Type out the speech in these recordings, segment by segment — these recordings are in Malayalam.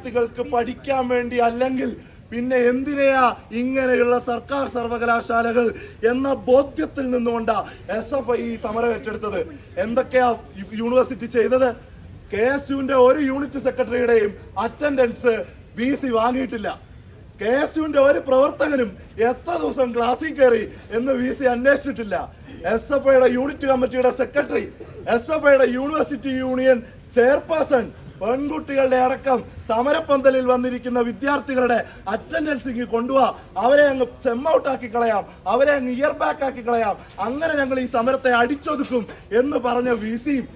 വിദ്യാർത്ഥികൾക്ക് പഠിക്കാൻ വേണ്ടി അല്ലെങ്കിൽ പിന്നെ എന്തിനെയാ ഇങ്ങനെയുള്ള സർക്കാർ സർവകലാശാലകൾ എന്ന ബോധ്യത്തിൽ നിന്നുകൊണ്ടാ SFI ഈ സമരം ഏറ്റെടുത്തത്. എന്തൊക്കെയാ യൂണിവേഴ്സിറ്റി ചെയ്തത്? KSUവിന്റെ ഒരു യൂണിറ്റ് സെക്രട്ടറിയുടെയും അറ്റൻഡൻസ് VC വാങ്ങിയിട്ടില്ല. KSUവിന്റെ ഒരു പ്രവർത്തകനും എത്ര ദിവസം ക്ലാസ്സിൽ കയറി എന്ന് VC അന്വേഷിച്ചിട്ടില്ല. SFIയുടെ യൂണിറ്റ് കമ്മിറ്റിയുടെ സെക്രട്ടറി, SFIയുടെ യൂണിവേഴ്സിറ്റി യൂണിയൻ ചെയർപേഴ്സൺ, പെൺകുട്ടികളുടെ അടക്കം സമരപ്പന്തലിൽ വന്നിരിക്കുന്ന വിദ്യാർത്ഥികളുടെ അറ്റൻഡൻസ് ഇങ്ങ് കൊണ്ടുപോവാ, അവരെ അങ്ങ് സെം ഔട്ട് ആക്കി കളയാം, അവരെ അങ്ങ് ഇയർ ബാക്ക് ആക്കി കളയാം, അങ്ങനെ ഞങ്ങൾ ഈ സമരത്തെ അടിച്ചൊതുക്കും എന്ന് പറഞ്ഞ VCയും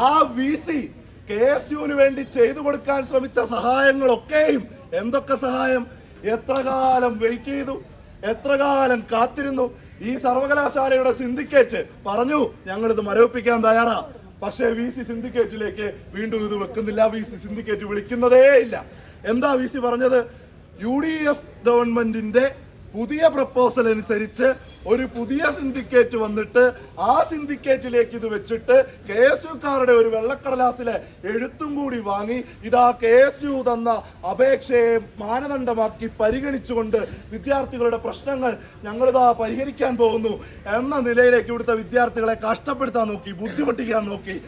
ആ VC KSUവിന് വേണ്ടി ചെയ്തു കൊടുക്കാൻ ശ്രമിച്ച സഹായങ്ങളൊക്കെയും എന്തൊക്കെ സഹായം? എത്ര കാലം വെയിറ്റ് ചെയ്തു, എത്ര കാലം കാത്തിരുന്നു. ഈ സർവകലാശാലയുടെ സിൻഡിക്കേറ്റ് പറഞ്ഞു ഞങ്ങളിത് മരവിപ്പിക്കാൻ തയ്യാറാ. പക്ഷേ VC സിൻഡിക്കേറ്റിലേക്ക് വീണ്ടും ഇത് വെക്കുന്നില്ല. VC സിൻഡിക്കേറ്റ് വിളിക്കുന്നതേ ഇല്ല. എന്താ VC പറഞ്ഞത്? UDF ഗവൺമെന്റിന്റെ പുതിയ പ്രപ്പോസൽ അനുസരിച്ച് ഒരു പുതിയ സിൻഡിക്കേറ്റ് വന്നിട്ട് ആ സിൻഡിക്കേറ്റിലേക്ക് ഇത് വെച്ചിട്ട് KSUക്കാരുടെ ഒരു വെള്ളക്കടലാസിലെ എഴുത്തും കൂടി വാങ്ങി ഇതാ KSU തന്ന അപേക്ഷയെ മാനദണ്ഡമാക്കി പരിഗണിച്ചുകൊണ്ട് വിദ്യാർത്ഥികളുടെ പ്രശ്നങ്ങൾ ഞങ്ങളിതാ പരിഹരിക്കാൻ പോകുന്നു എന്ന നിലയിലേക്ക് ഇവിടുത്തെ വിദ്യാർത്ഥികളെ കഷ്ടപ്പെടുത്താൻ നോക്കി, ബുദ്ധിമുട്ടിക്കാൻ നോക്കി.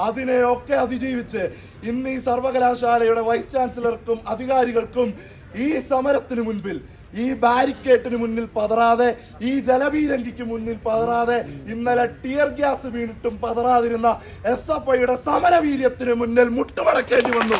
അതിനെയൊക്കെ അതിജീവിച്ച് ഇന്ന് ഈ സർവകലാശാലയുടെ വൈസ് ചാൻസലർക്കും അധികാരികൾക്കും ഈ സമരത്തിന് മുൻപിൽ, ഈ ബാരിക്കേഡിന് മുന്നിൽ പതറാതെ, ഈ ജലപീരങ്കിക്ക് മുന്നിൽ പതറാതെ, ഇന്നലെ ടിയർ ഗ്യാസ് വീണിട്ടും പതറാതിരുന്ന SFIയുടെ സമരവീര്യത്തിന് മുന്നിൽ മുട്ടുമടക്കേണ്ടി വന്നു.